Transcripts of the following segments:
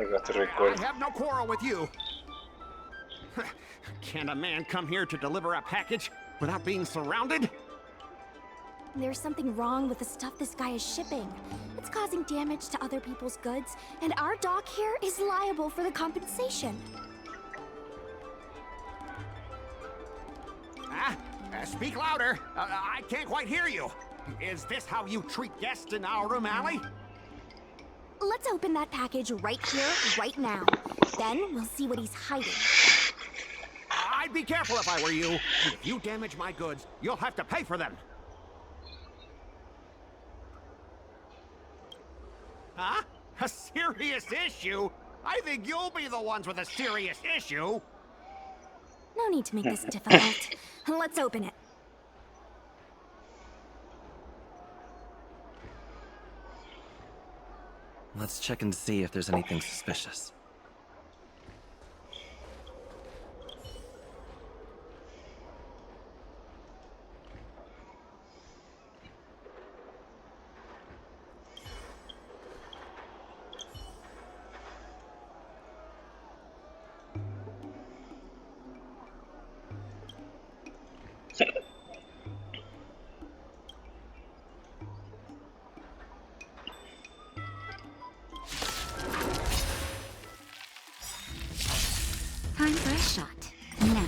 Agora te I recuerdo. have no quarrel with you. Can a man come here to deliver a package without being surrounded? There's something wrong with the stuff this guy is shipping. It's causing damage to other people's goods, and our dock here is liable for the compensation. Speak louder. I can't quite hear you. Is this how you treat guests in our room alley? Let's open that package right here, right now. Then we'll see what he's hiding. I'd be careful if I were you. If you damage my goods, you'll have to pay for them. Huh? A serious issue? I think you'll be the ones with a serious issue. No need to make this difficult. Let's open it. Let's check and see if there's anything suspicious. Time for a shot. Now.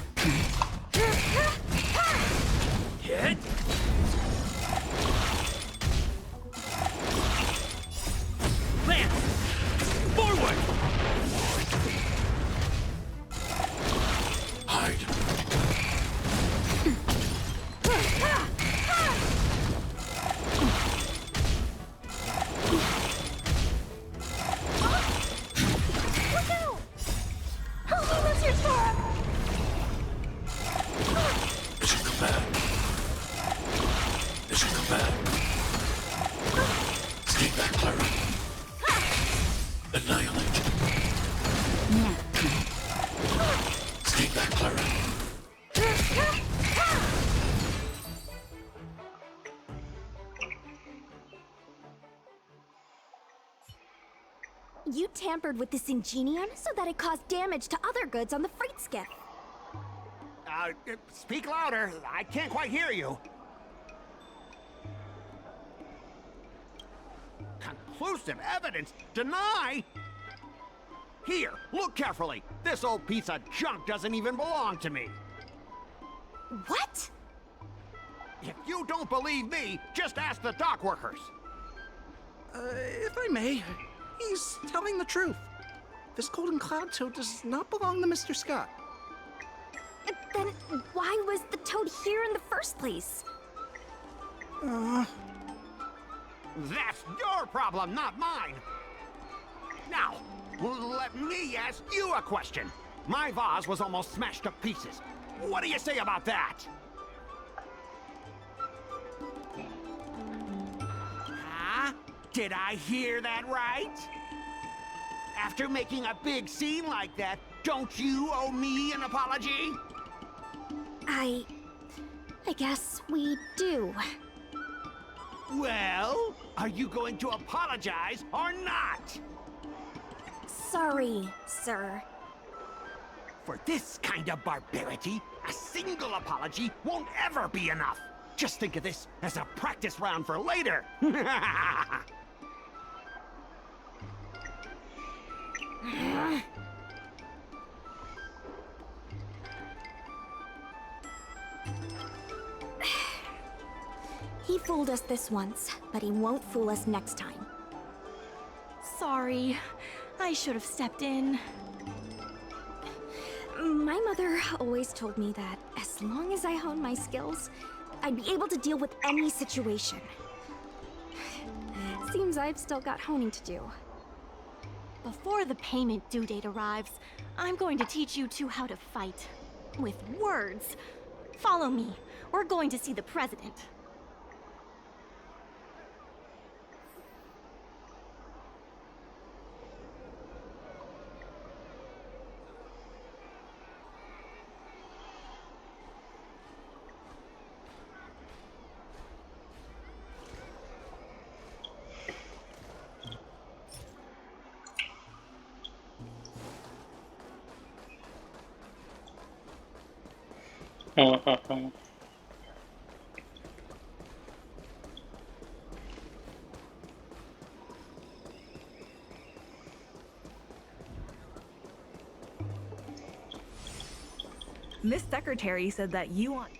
Hit? Lance! Forward! Hide. Look out! Help me, Mr. Storm! It should come back. It should come back. Stay back, Clara. Annihilate. Now. Stay back, Clara. You tampered with this ingenium so that it caused damage to other goods on the freight skiff. Speak louder. I can't quite hear you. Conclusive evidence? Deny? Here, look carefully. This old piece of junk doesn't even belong to me. What? If you don't believe me, just ask the dock workers. If I may, he's telling the truth. This golden cloud toad does not belong to Mr. Scott. Then why was the toad here in the first place? That's your problem, not mine. Now, let me ask you a question. My vase was almost smashed to pieces. What do you say about that? Huh? Did I hear that right? After making a big scene like that, don't you owe me an apology? I guess we do. Well, are you going to apologize or not? Sorry, sir. For this kind of barbarity, a single apology won't ever be enough. Just think of this as a practice round for later. He fooled us this once, but he won't fool us next time. Sorry. I should have stepped in. My mother always told me that as long as I honed my skills, I'd be able to deal with any situation. Seems I've still got honing to do. Before the payment due date arrives, I'm going to teach you two how to fight. With words. Follow me. We're going to see the president. Miss Secretary said that you want.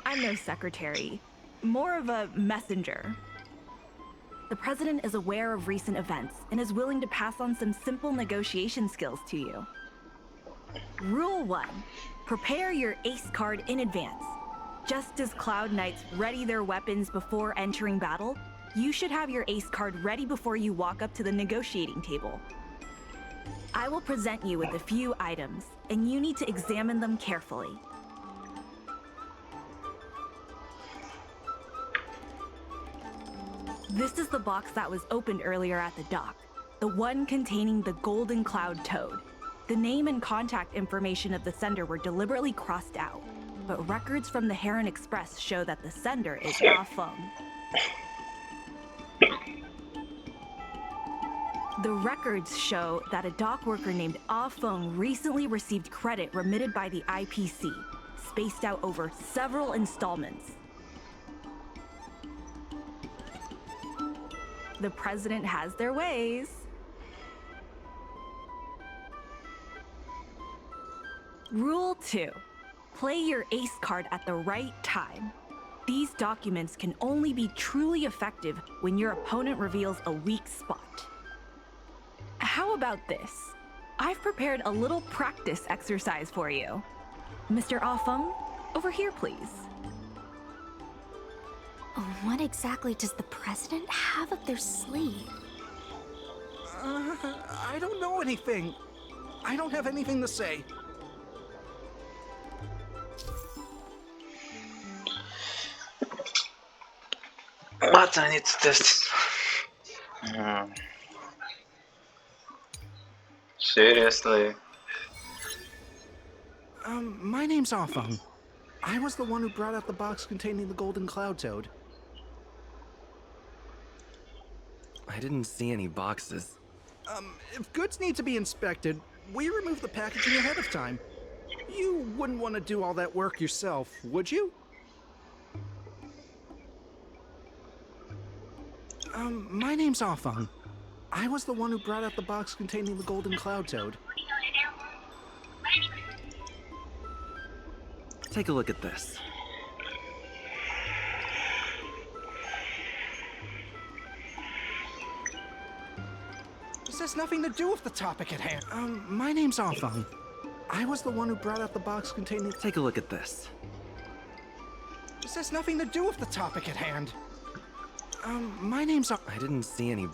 I'm no secretary, more of a messenger. The president is aware of recent events and is willing to pass on some simple negotiation skills to you. Rule 1. Prepare your ace card in advance. Just as Cloud Knights ready their weapons before entering battle, you should have your ace card ready before you walk up to the negotiating table. I will present you with a few items, and you need to examine them carefully. This is the box that was opened earlier at the dock, the one containing the Golden Cloud Toad. The name and contact information of the sender were deliberately crossed out, but records from the Heron Express show that the sender is Ah Feng. The records show that a dock worker named Ah Feng recently received credit remitted by the IPC, spaced out over several installments. The president has their ways. Rule 2. Play your ace card at the right time. These documents can only be truly effective when your opponent reveals a weak spot. How about this? I've prepared a little practice exercise for you. Mr. Ah Feng, over here, please. What exactly does the president have up their sleeve? I don't know anything. I don't have anything to say. What I need to test? Seriously? My name's Ah Feng. I was the one who brought out the box containing the Golden Cloud Toad. I didn't see any boxes. If goods need to be inspected, we remove the packaging ahead of time. You wouldn't want to do all that work yourself, would you? My name's Ah Feng. I was the one who brought out the box containing the Golden Cloud Toad. Take a look at this. This has nothing to do with the topic at hand. My name's Ah Feng. I was the one who brought out the box containing... Take a look at this. This has nothing to do with the topic at hand. My name's Ah... I didn't see any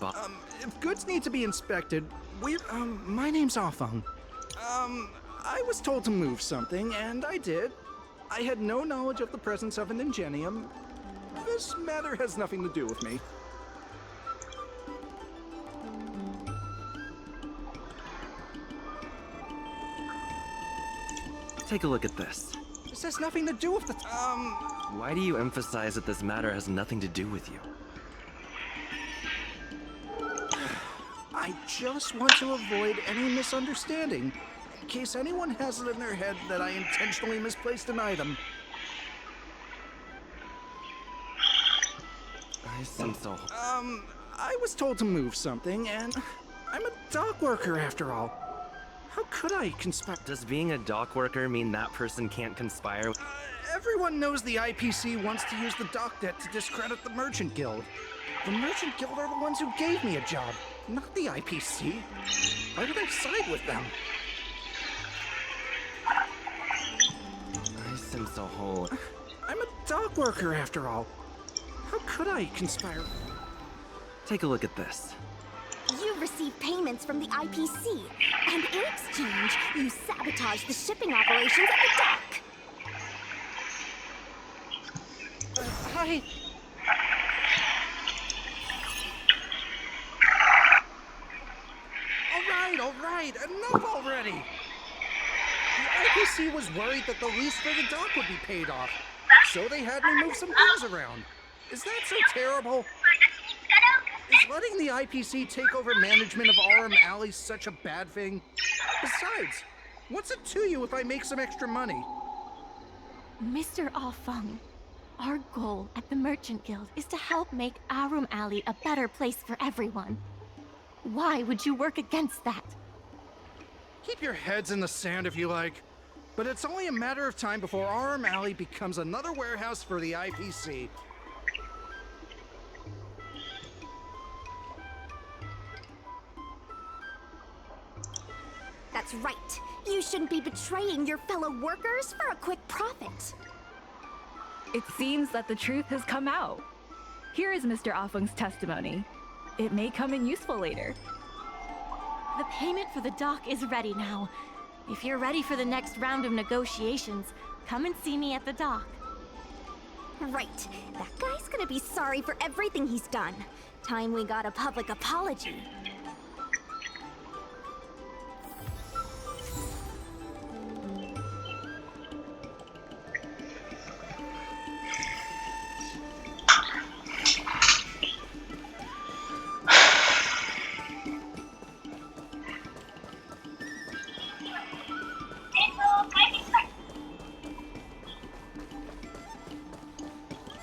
if goods need to be inspected, we... my name's Ah Feng. I was told to move something, and I did. I had no knowledge of the presence of an ingenium. This matter has nothing to do with me. Take a look at this. This has nothing to do with the... Why do you emphasize that this matter has nothing to do with you? I just want to avoid any misunderstanding, in case anyone has it in their head that I intentionally misplaced an item. I sense so. I was told to move something, and I'm a dock worker after all. How could I conspire? Does being a dock worker mean that person can't conspire? Everyone knows the IPC wants to use the dock debt to discredit the Merchant Guild. The Merchant Guild are the ones who gave me a job, not the IPC. Why would I side with them? I sense a hole. I'm a dock worker after all. How could I conspire? Take a look at this. You've received payments from the IPC, and in exchange, you sabotage the shipping operations at the dock. Hi. All right, enough already. The IPC was worried that the lease for the dock would be paid off, so they had me move some things around. Is that so terrible? Is letting the IPC take over management of RM Alley such a bad thing? Besides, What's it to you if I make some extra money? Mr. Ah Feng, our goal at the Merchant Guild is to help make Arum Alley a better place for everyone. Why would you work against that? Keep your heads in the sand if you like. But it's only a matter of time before Arum Alley becomes another warehouse for the IPC. That's right. You shouldn't be betraying your fellow workers for a quick profit. It seems that the truth has come out. Here is Mr. Ah Feng's testimony. It may come in useful later. The payment for the dock is ready now. If you're ready for the next round of negotiations, come and see me at the dock. Right. That guy's gonna be sorry for everything he's done. Time we got a public apology.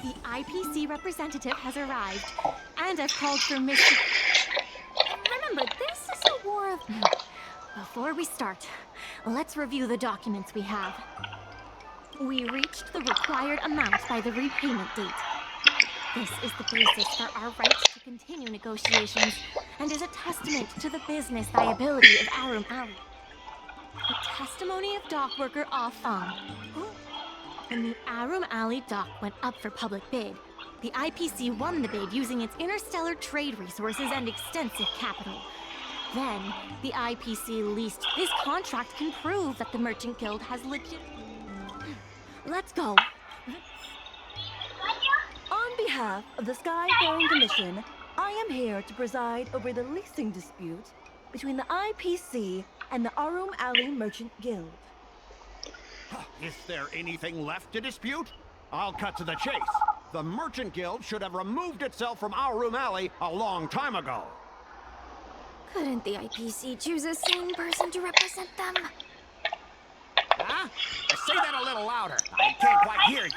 The IPC representative has arrived, and I've called for Mr. Remember, this is a war of... Before we start, let's review the documents we have. We reached the required amount by the repayment date. This is the basis for our right to continue negotiations, and is a testament to the business viability of Arum Alley. The testimony of dock worker Ah Feng. When the Arum Alley dock went up for public bid, the IPC won the bid using its interstellar trade resources and extensive capital. Then, the IPC leased. This contract can prove that the Merchant Guild has legit... Let's go. On behalf of the Skyfaring Commission, I am here to preside over the leasing dispute between the IPC and the Arum Alley Merchant Guild. Is there anything left to dispute? I'll cut to the chase. The Merchant Guild should have removed itself from Arum Alley a long time ago. Couldn't the IPC choose a sane person to represent them? Huh? Say that a little louder. I can't quite hear you.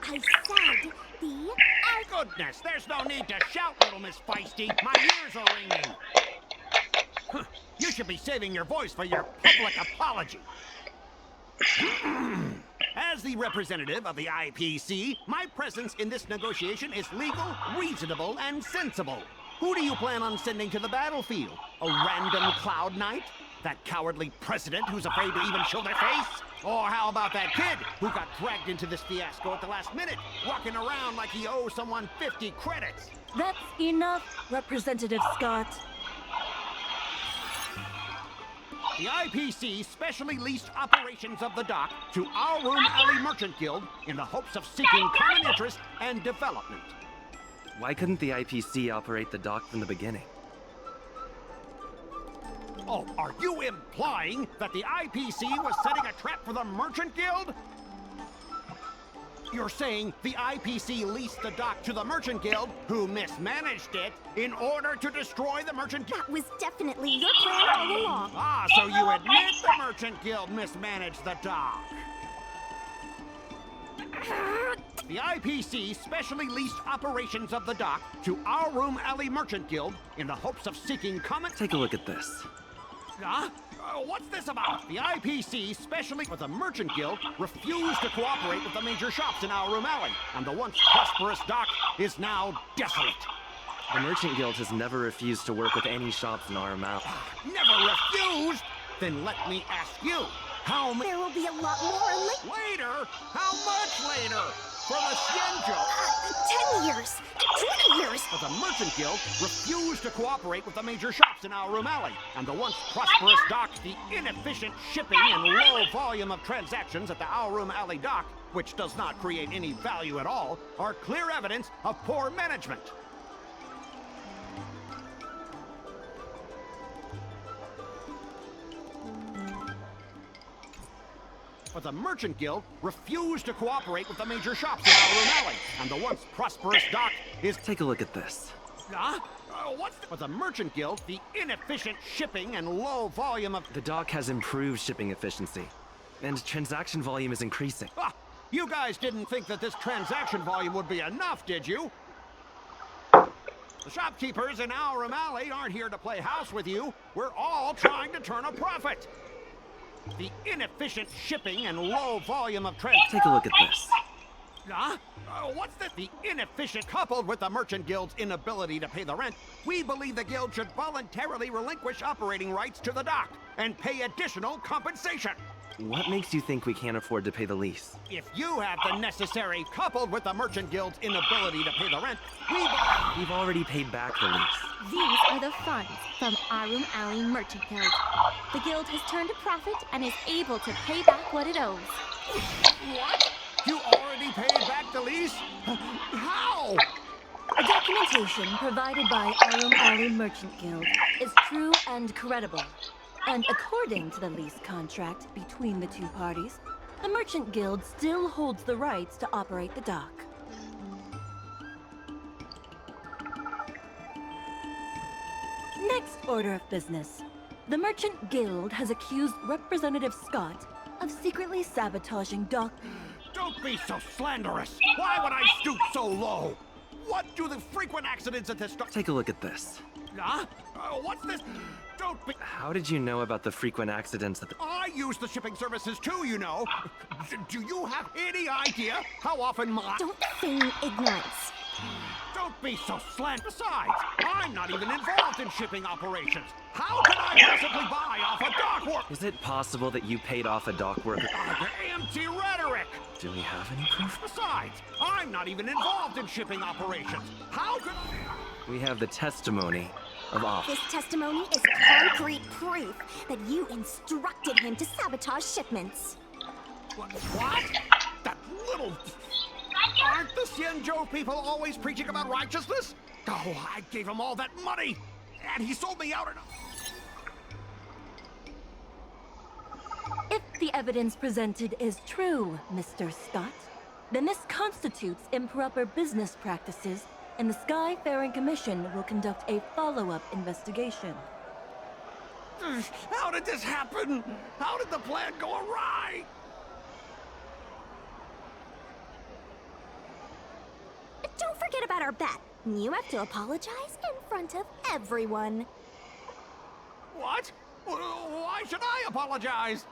I said the... Goodness, there's no need to shout, little Miss Feisty. My ears are ringing. Huh, you should be saving your voice for your public apology. As the representative of the IPC, my presence in this negotiation is legal, reasonable, and sensible. Who do you plan on sending to the battlefield? A random Cloud Knight? That cowardly president who's afraid to even show their face? Or how about that kid who got dragged into this fiasco at the last minute, walking around like he owes someone 50 credits? That's enough, Representative Scott. The IPC specially leased operations of the dock to Arum Alley Merchant Guild in the hopes of seeking common interest and development. Why couldn't the IPC operate the dock from the beginning? Oh, are you implying that the IPC was setting a trap for the Merchant Guild? You're saying the IPC leased the dock to the Merchant Guild, who mismanaged it, in order to destroy the Merchant Guild? That was definitely your plan all along. Ah, so you admit the Merchant Guild mismanaged the dock. The IPC specially leased operations of the dock to Arum Alley Merchant Guild in the hopes of seeking common... Take a look at this. Huh? What's this about? The IPC, specially for the Merchant Guild, refused to cooperate with the major shops in Arum Alley, and the once prosperous dock is now desolate. The Merchant Guild has never refused to work with any shops in Arum Alley. Never refused? Then let me ask you, how many... There will be a lot more Later? How much later? For the Xianzhou? 10 years! 20 years! But the Merchant Guild refused to cooperate with the major shops in Arum Alley, and the once prosperous dock, the inefficient shipping and low volume of transactions at the Arum Alley dock, which does not create any value at all, are clear evidence of poor management. But the Merchant Guild refused to cooperate with the major shops in Arum Alley, and the once prosperous dock is... Take a look at this. Huh? For the Merchant Guild, the inefficient shipping and low volume of... The dock has improved shipping efficiency, and transaction volume is increasing. Ah, you guys didn't think that this transaction volume would be enough, did you? The shopkeepers in Aurum Alley aren't here to play house with you. We're all trying to turn a profit. The inefficient shipping and low volume of Take a look at this. Huh? What's this? The inefficient coupled with the Merchant Guild's inability to pay the rent, we believe the guild should voluntarily relinquish operating rights to the dock and pay additional compensation. What makes you think we can't afford to pay the lease? If you have the necessary coupled with the Merchant Guild's inability to pay the rent, We've already paid back the lease. These are the funds from Aurum Alley Merchant Guild. The guild has turned a profit and is able to pay back what it owes. What? You already paid back the lease? How? The documentation provided by Aurum Alley Merchant Guild is true and credible. And according to the lease contract between the two parties, the Merchant Guild still holds the rights to operate the dock. Next order of business. The Merchant Guild has accused Representative Scott of secretly sabotaging dock... Don't be so slanderous! Why would I stoop so low? What do the frequent accidents at this dock... Take a look at this. Huh? What's this? Don't be... How did you know about the frequent accidents at the... I use the shipping services too, you know. Do you have any idea how often my... Don't feign ignorance. Don't be so slant. Besides, I'm not even involved in shipping operations. How can I possibly buy off a dock worker? Is it possible that you paid off a dock worker? Empty rhetoric. Do we have any proof? Besides, I'm not even involved in shipping operations. How could I... We have the testimony of off. This testimony is concrete proof that you instructed him to sabotage shipments. What? That little... Aren't the Xianzhou people always preaching about righteousness? Oh, I gave him all that money, and he sold me out. If the evidence presented is true, Mr. Scott, then this constitutes improper business practices, and the Skyfaring Commission will conduct a follow-up investigation. How did this happen? How did the plan go awry? Don't forget about our bet. You have to apologize in front of everyone. What? Why should I apologize?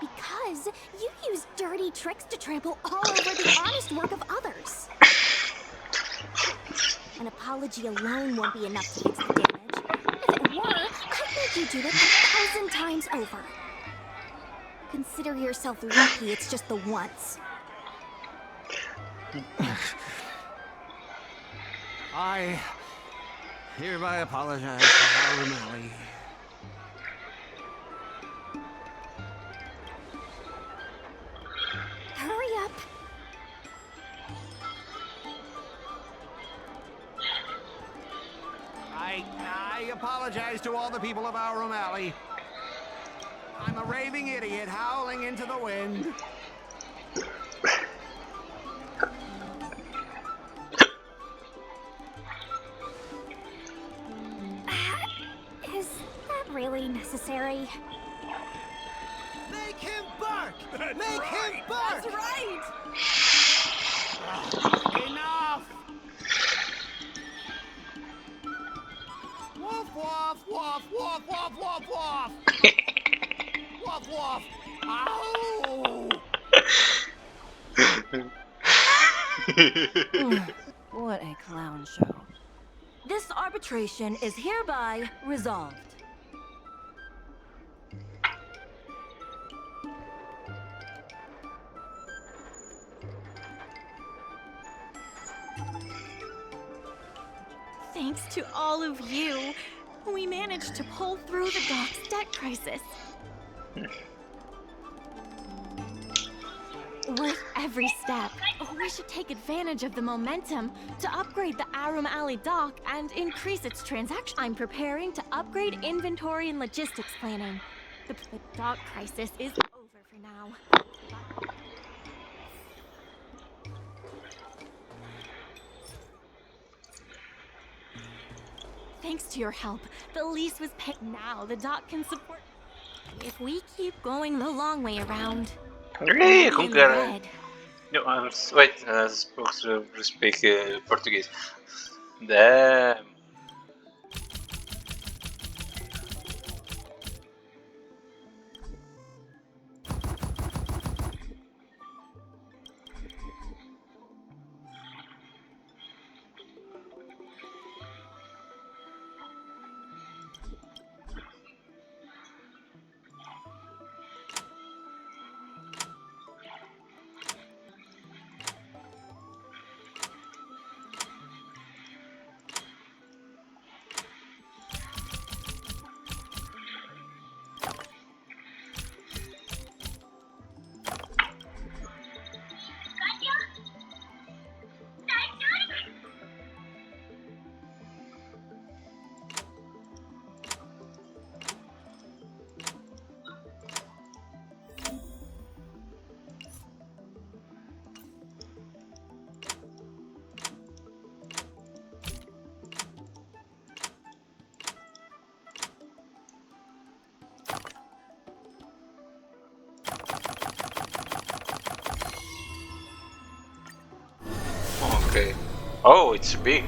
Because you use dirty tricks to trample all over the honest work of others. An apology alone won't be enough to fix the damage. If it were, I'd make you do it 1,000 times over. Consider yourself lucky it's just the once. I hereby apologize to Aurum Alley. Hurry up. I apologize to all the people of Aurum Alley. I'm a raving idiot howling into the wind. Is that really necessary? Make him bark! Make him bark! That's right! Enough! Woof, woof, woof, woof, woof, woof, woof! Woof, woof! Ow! What a clown show. This arbitration is hereby resolved. Thanks to all of you, we managed to pull through the dock's debt crisis. Worth every step. We should take advantage of the momentum to upgrade the Aurum Alley dock and increase its transaction. I'm preparing to upgrade inventory and logistics planning. The dock crisis is over for now. Thanks to your help, the lease was paid. Now the dock can support. If we keep going the long way around, Really? we'll be Com in the cara. red. No, wait, supposed to speak Portuguese. Damn. Okay. Oh, it's big.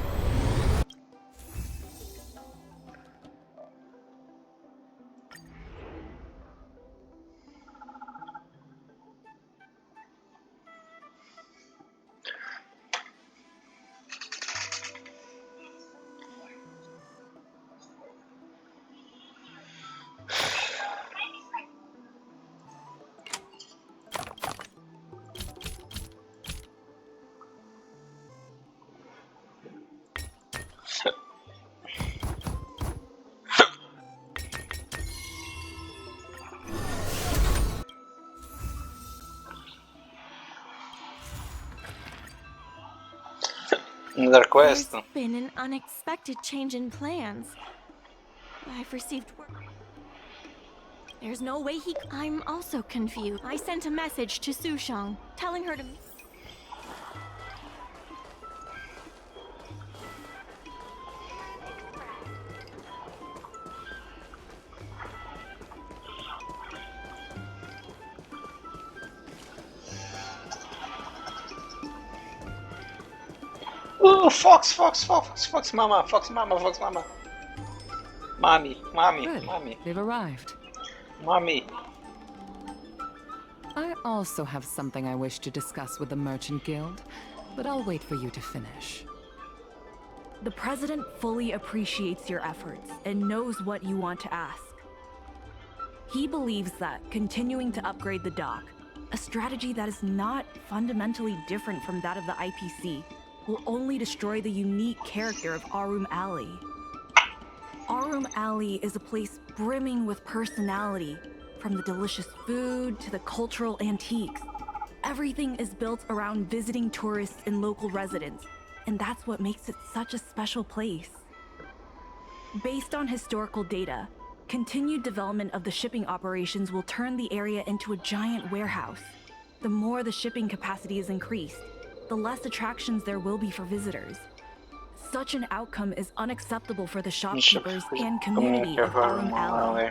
Another quest. There's been an unexpected change in plans. I've received word. There's no way he. I'm also confused. I sent a message to Sushang, telling her to. Oh, fox, mama, mommy, Good. mommy, They've arrived. mommy. I also have something I wish to discuss with the Merchant Guild, but I'll wait for you to finish. The president fully appreciates your efforts and knows what you want to ask. He believes that continuing to upgrade the dock, a strategy that is not fundamentally different from that of the IPC, will only destroy the unique character of Arum Alley. Arum Alley is a place brimming with personality, from the delicious food to the cultural antiques. Everything is built around visiting tourists and local residents, and that's what makes it such a special place. Based on historical data, continued development of the shipping operations will turn the area into a giant warehouse. The more the shipping capacity is increased, the less attractions there will be for visitors. Such an outcome is unacceptable for the shopkeepers and community of Arum Alley.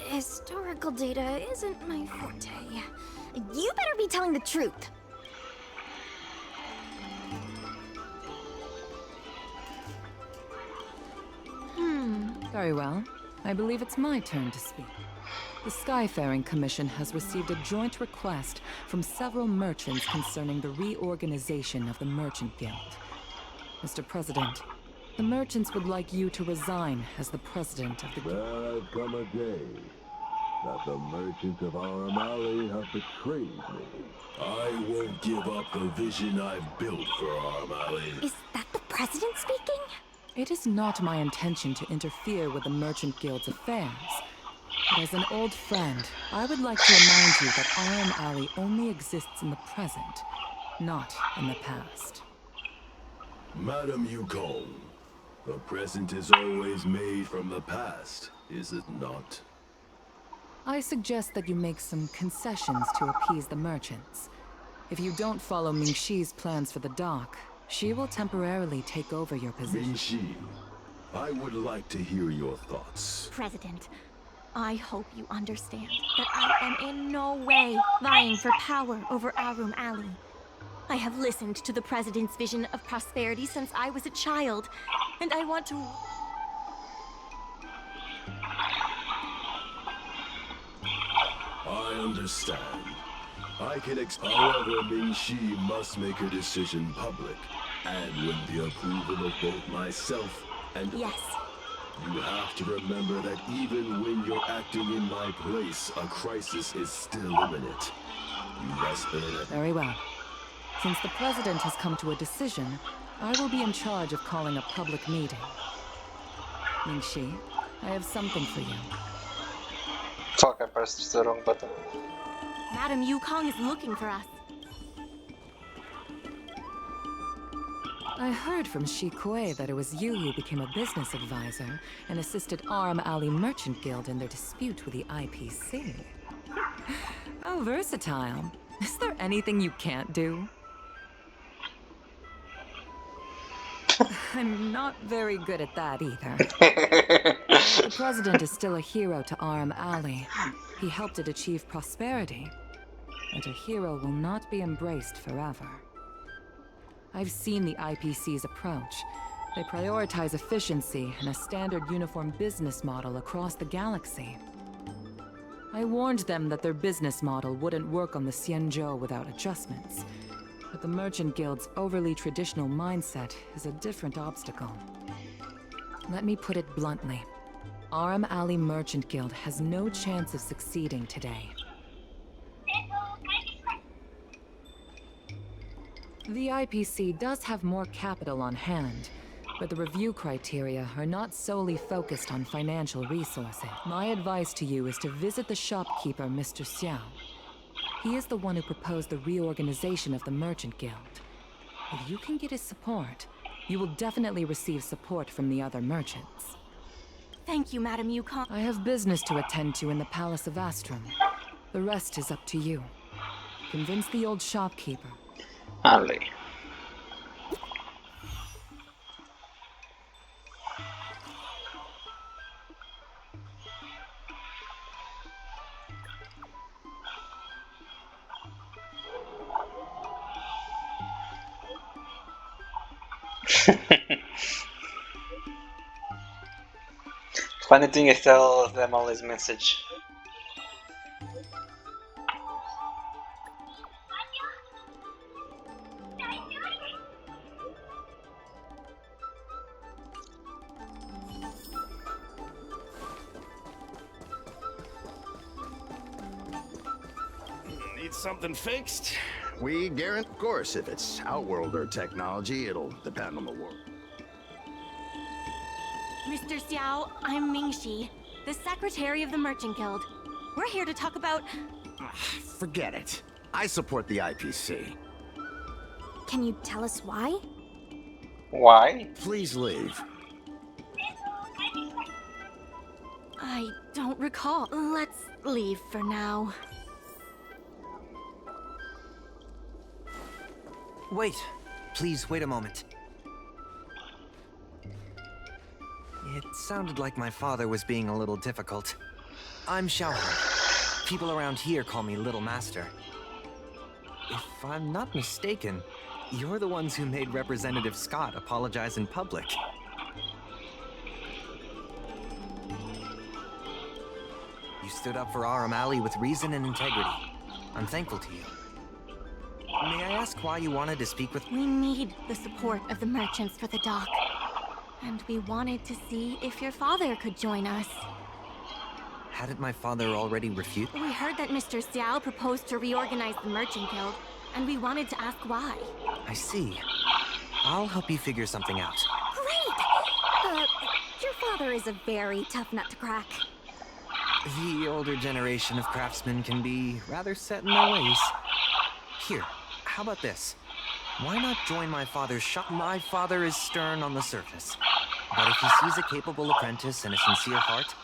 Historical data isn't my forte. You better be telling the truth. Very well. I believe it's my turn to speak. The Skyfaring Commission has received a joint request from several merchants concerning the reorganization of the Merchant Guild. Mr. President, the merchants would like you to resign as the president of the guild. There has come a day that the merchants of Arum Alley have betrayed me. I won't give up the vision I've built for Arum Alley. Is that the president speaking? It is not my intention to interfere with the Merchant Guild's affairs. But as an old friend, I would like to remind you that Arum Alley only exists in the present, not in the past. Madam Yukong, the present is always made from the past, is it not? I suggest that you make some concessions to appease the merchants. If you don't follow Mingxi's plans for the dock, She will temporarily take over your position. Ming-Chi, I would like to hear your thoughts. President, I hope you understand that I am in no way vying for power over Arum Alley. I have listened to the President's vision of prosperity since I was a child, and I want to... I understand. I can however, Ming-Chi must make her decision public, and with the approval of both myself and... Yes. You have to remember that even when you're acting in my place, a crisis is still imminent. You must earn it. Very well. Since the President has come to a decision, I will be in charge of calling a public meeting. Ming-Chi, I have something for you. Fuck, I pressed the wrong button. Madam Yukong is looking for us. I heard from Shi Kuei that it was you who became a business advisor and assisted Arum Alley Merchant Guild in their dispute with the IPC. How versatile. Is there anything you can't do? I'm not very good at that either. The President is still a hero to Arum Alley. He helped it achieve prosperity. But a hero will not be embraced forever. I've seen the IPC's approach. They prioritize efficiency and a standard uniform business model across the galaxy. I warned them that their business model wouldn't work on the Xianzhou without adjustments. But the Merchant Guild's overly traditional mindset is a different obstacle. Let me put it bluntly. Arum Alley Merchant Guild has no chance of succeeding today. The IPC does have more capital on hand, but the review criteria are not solely focused on financial resources. My advice to you is to visit the shopkeeper, Mr. Xiao. He is the one who proposed the reorganization of the Merchant Guild. If you can get his support, you will definitely receive support from the other merchants. Thank you, Madam Yukong. I have business to attend to in the Palace of Astrum. The rest is up to you. Convince the old shopkeeper. Alley. Funny thing is tell them all his message. Need something fixed? We guarantee, of course, if it's Outworlder technology, it'll depend on the world. Mr. Xiao, I'm Ming-Chi, the Secretary of the Merchant Guild. We're here to talk about... Forget it. I support the IPC. Can you tell us why? Why? Please leave. I don't recall. Let's leave for now. Wait. Please, wait a moment. It sounded like my father was being a little difficult. I'm Xiaohan. People around here call me Little Master. If I'm not mistaken, you're the ones who made Representative Scott apologize in public. You stood up for Arum Alley with reason and integrity. I'm thankful to you. May I ask why you wanted to speak with... We need the support of the merchants for the dock. And we wanted to see if your father could join us. Hadn't my father already refused? We heard that Mr. Xiao proposed to reorganize the Merchant Guild, and we wanted to ask why. I see. I'll help you figure something out. Great! Your father is a very tough nut to crack. The older generation of craftsmen can be rather set in their ways. Here, how about this? Why not join my father's shop? My father is stern on the surface, but if he sees a capable apprentice and a sincere heart,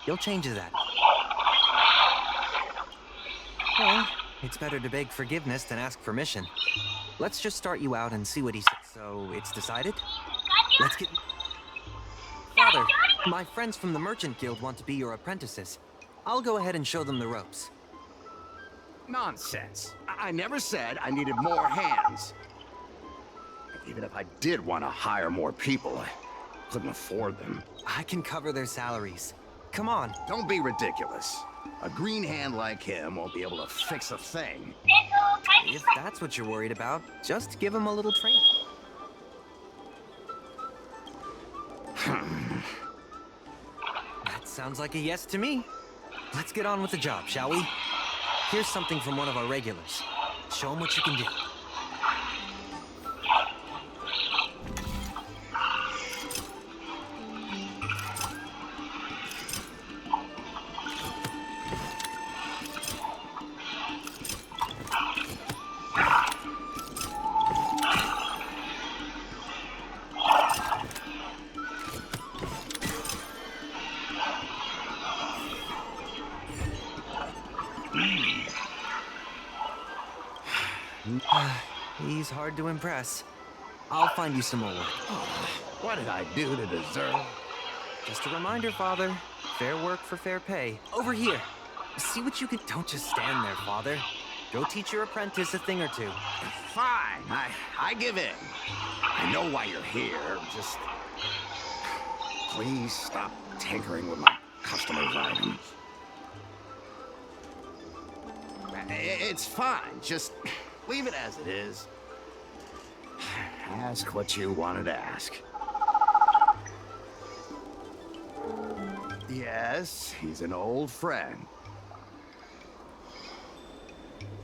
he'll change that. Well, it's better to beg forgiveness than ask permission. let's just start you out and see what he says. So, it's decided? Let's get... Father, my friends from the Merchant Guild want to be your apprentices. I'll go ahead and show them the ropes. Nonsense. I never said I needed more hands. Even if I did want to hire more people, I couldn't afford them. I can cover their salaries. Come on. Don't be ridiculous. A green hand like him won't be able to fix a thing. If that's what you're worried about, just give him a little training. That sounds like a yes to me. Let's get on with the job, shall we? Here's something from one of our regulars. Show him what you can do. He's hard to impress. I'll find you some more work. What did I do to deserve? Just a reminder, Father. Fair work for fair pay. Over here. See what you can... Don't just stand there, Father. Go teach your apprentice a thing or two. Fine. I give in. I know why you're here. Just... please stop tinkering with my customers' items. It's fine. Just leave it as it is. Ask what you wanted to ask. Yes, he's an old friend.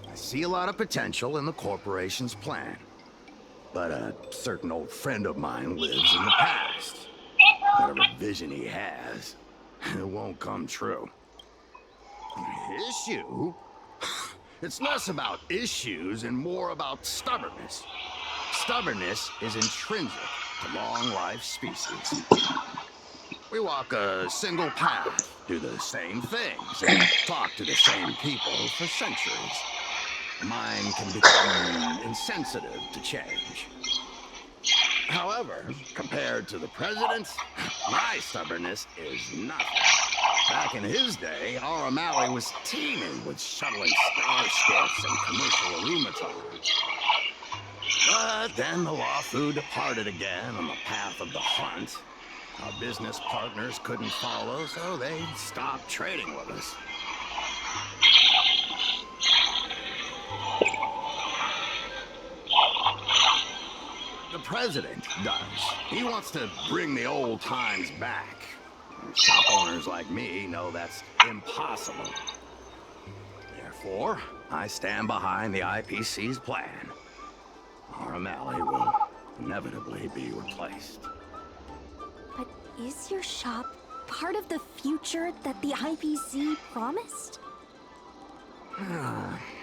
I see a lot of potential in the corporation's plan. But a certain old friend of mine lives in the past. Whatever vision he has, it won't come true. Issue? It's less about issues and more about stubbornness. Stubbornness is intrinsic to long-life species. We walk a single path, do the same things, and talk to the same people for centuries. The mind can become insensitive to change. However, compared to the president, my stubbornness is nothing. Back in his day, our O'Malley was teeming with shuttling starships and commercial aromatars. But then the Waifu departed again on the path of the hunt. Our business partners couldn't follow, so they stopped trading with us. The president does. He wants to bring the old times back. Shop owners like me know that's impossible. Therefore, I stand behind the IPC's plan. Our O'Malley will inevitably be replaced. But is your shop part of the future that the IPC promised?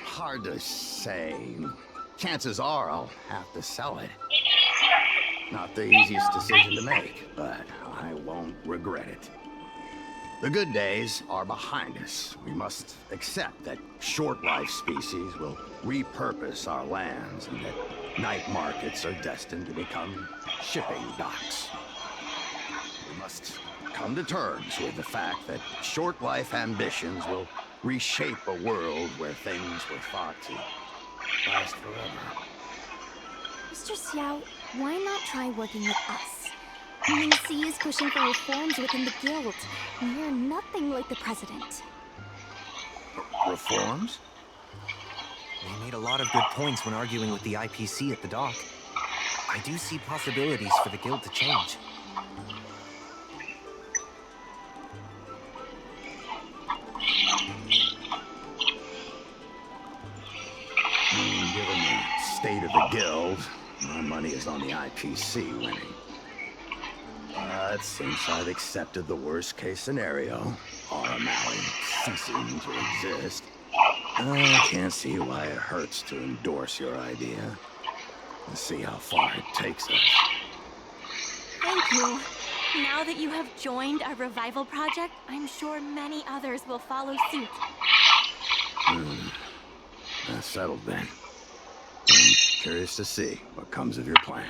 Hard to say. Chances are I'll have to sell it. Not the easiest decision to make, but I won't regret it. The good days are behind us. We must accept that short-life species will repurpose our lands and that night markets are destined to become shipping docks. We must come to terms with the fact that short-life ambitions will reshape a world where things were thought to last forever. Mr. Xiao, why not try working with us? Ming Si is pushing for reforms within the guild. We're nothing like the president. Reforms? They made a lot of good points when arguing with the IPC at the dock. I do see possibilities for the guild to change. Given the state of the guild, my money is on the IPC winning. But since I've accepted the worst-case scenario, our O'Malley ceasing to exist, I can't see why it hurts to endorse your idea and see how far it takes us. Thank you. Now that you have joined our revival project, I'm sure many others will follow suit. That's settled then. Curious to see what comes of your plan.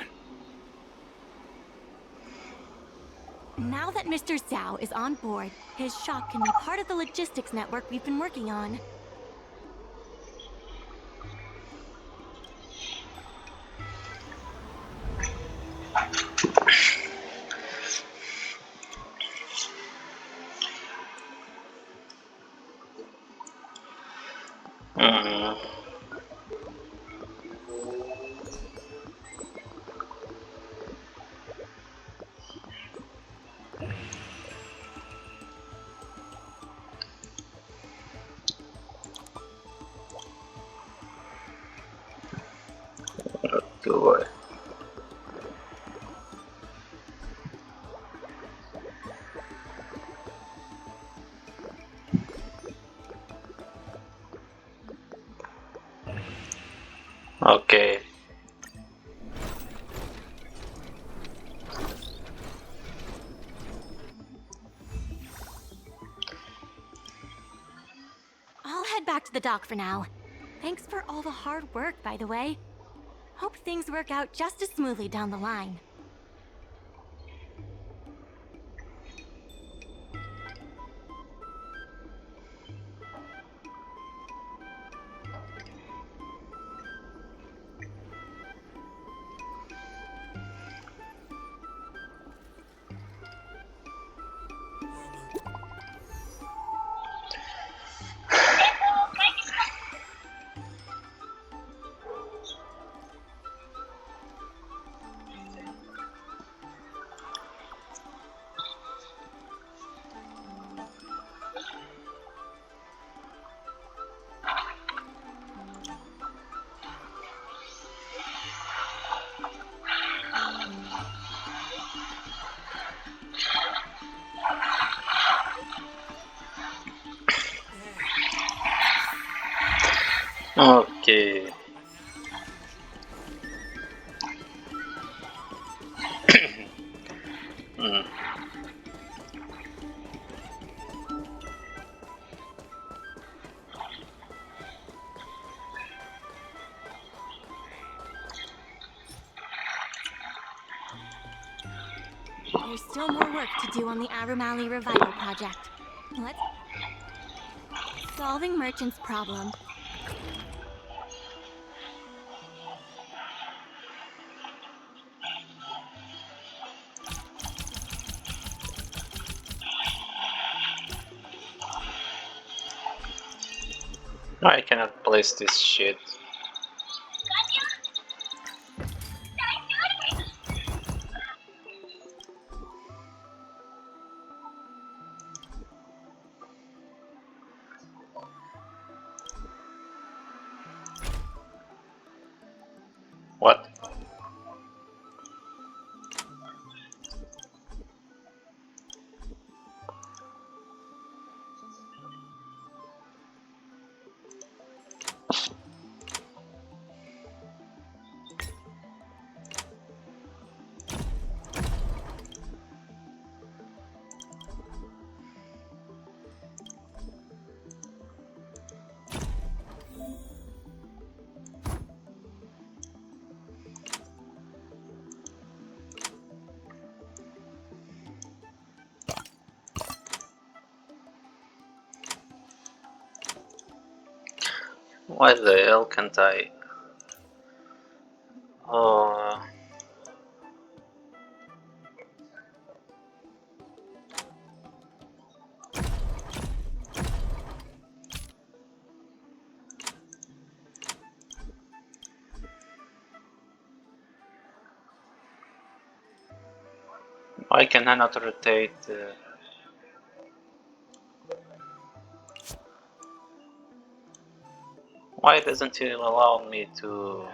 Now that Mr. Zhao is on board, his shop can be part of the logistics network we've been working on. Mhm. Good. Okay. I'll head back to the dock for now. Thanks for all the hard work, by the way. Hope things work out just as smoothly down the line. Okay. Mm. There's still more work to do on the Arumali Revival project. Let's... Solving Merchant's problem. No, I cannot place this shit. What? Why the hell can't I? Oh, why can I not rotate? Why doesn't it allow me to?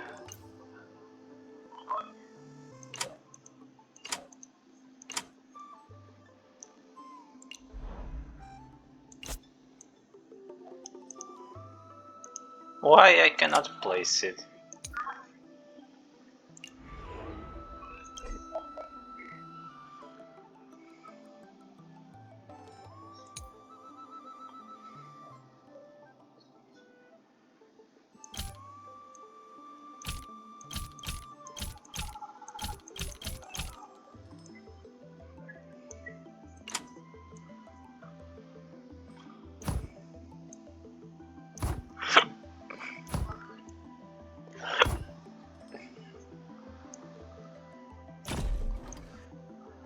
Why I cannot place it?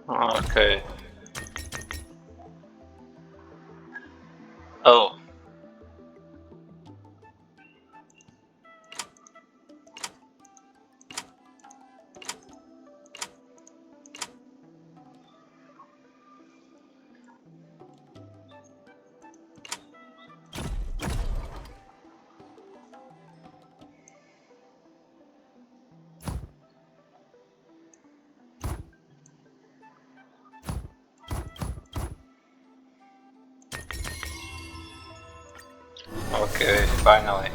Okay. Oh. Okay, finally.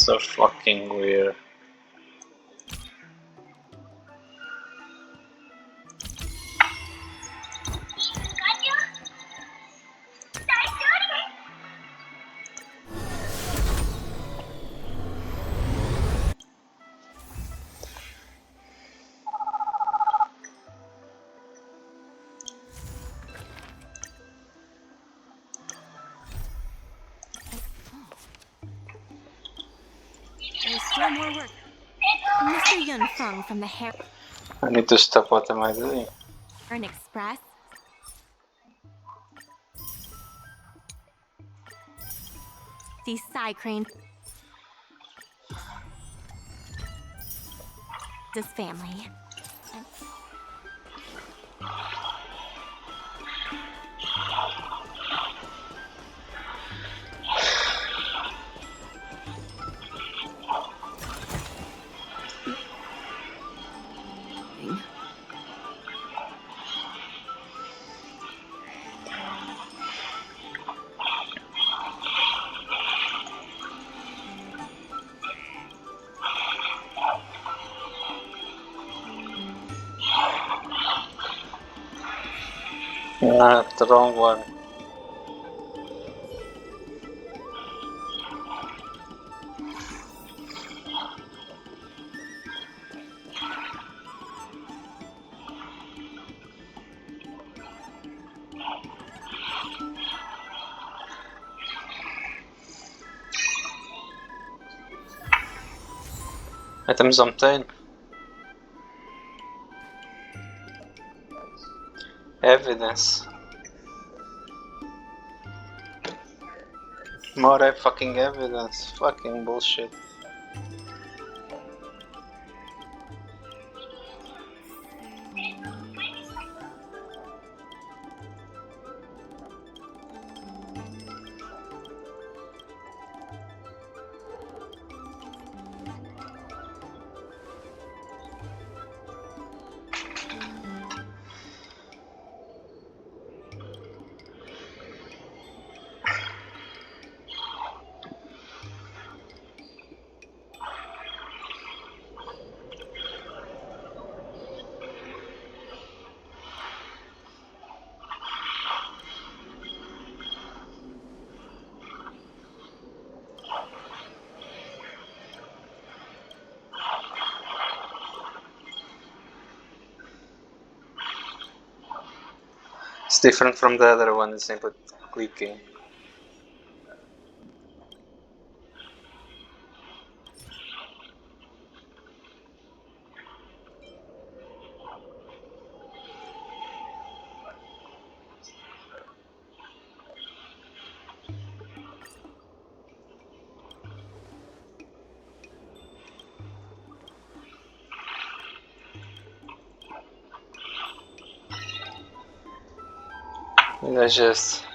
So fucking weird. There's still more work. Mr. Yunfeng from the Heron I need to stop. What am I doing? Express. See Psy Crane. His family. Nah, the wrong one. Items obtained. Evidence. More fucking evidence. Fucking bullshit. It's different from the other one, it's simply clicking. Let's just...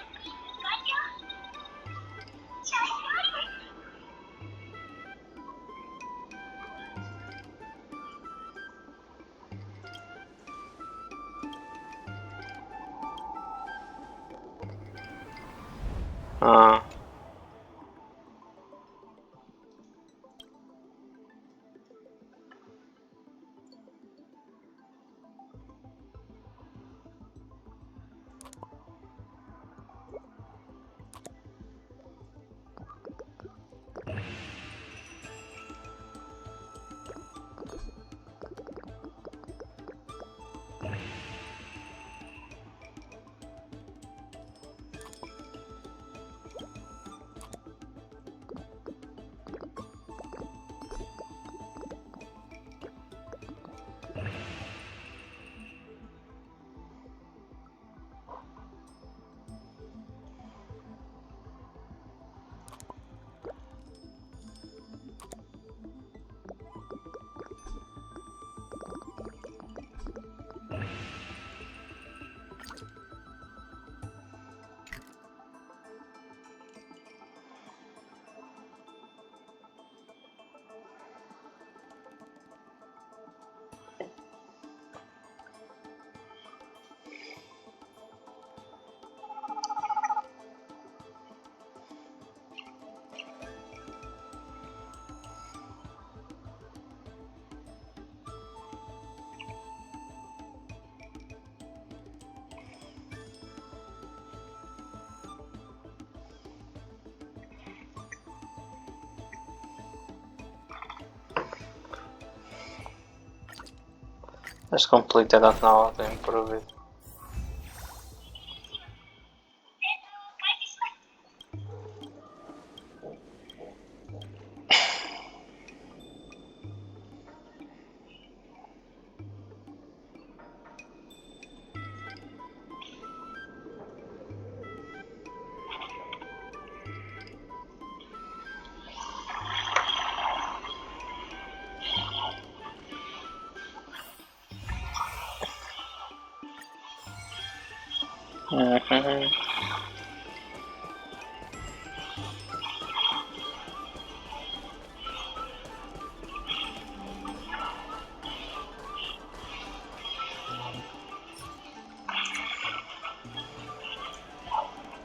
Let's complete that now how to improve it.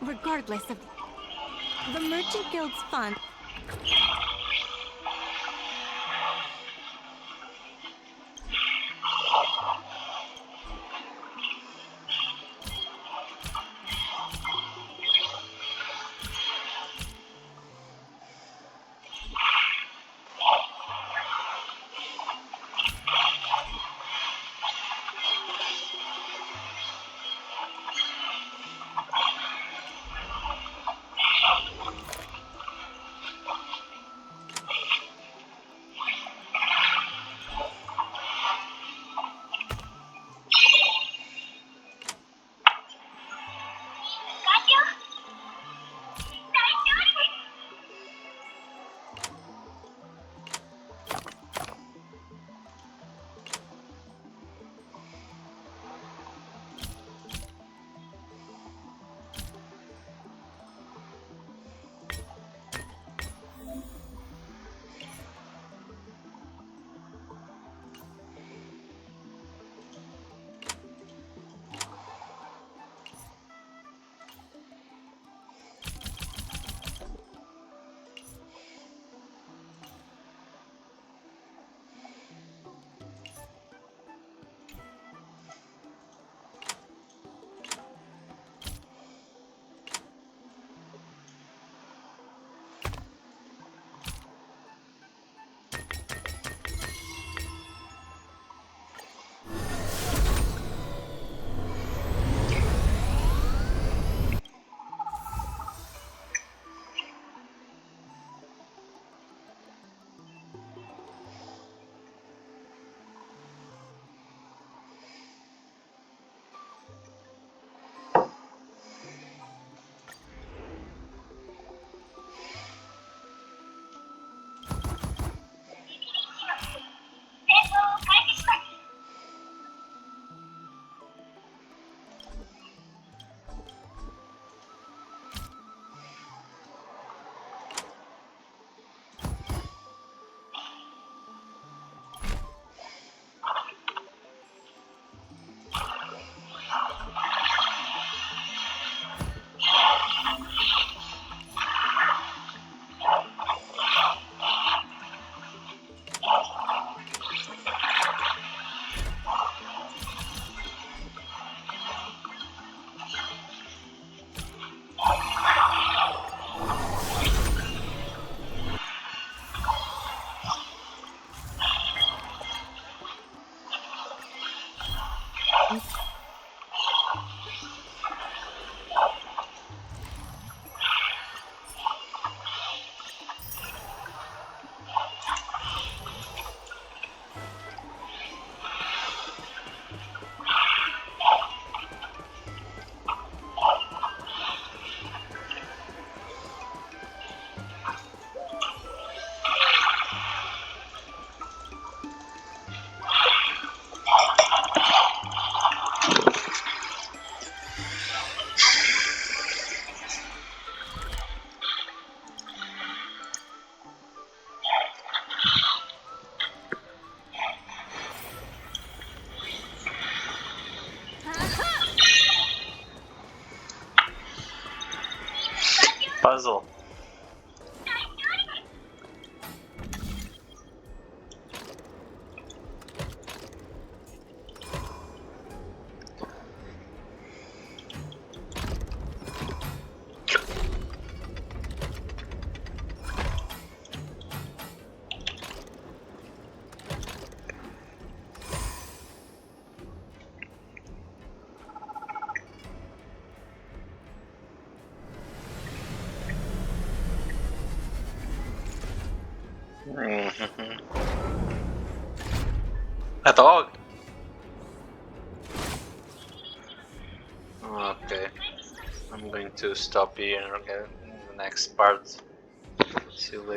Regardless of the Merchant Guild's fund. Puzzle. A dog? Okay. I'm going to stop here and get in the next part. See you later.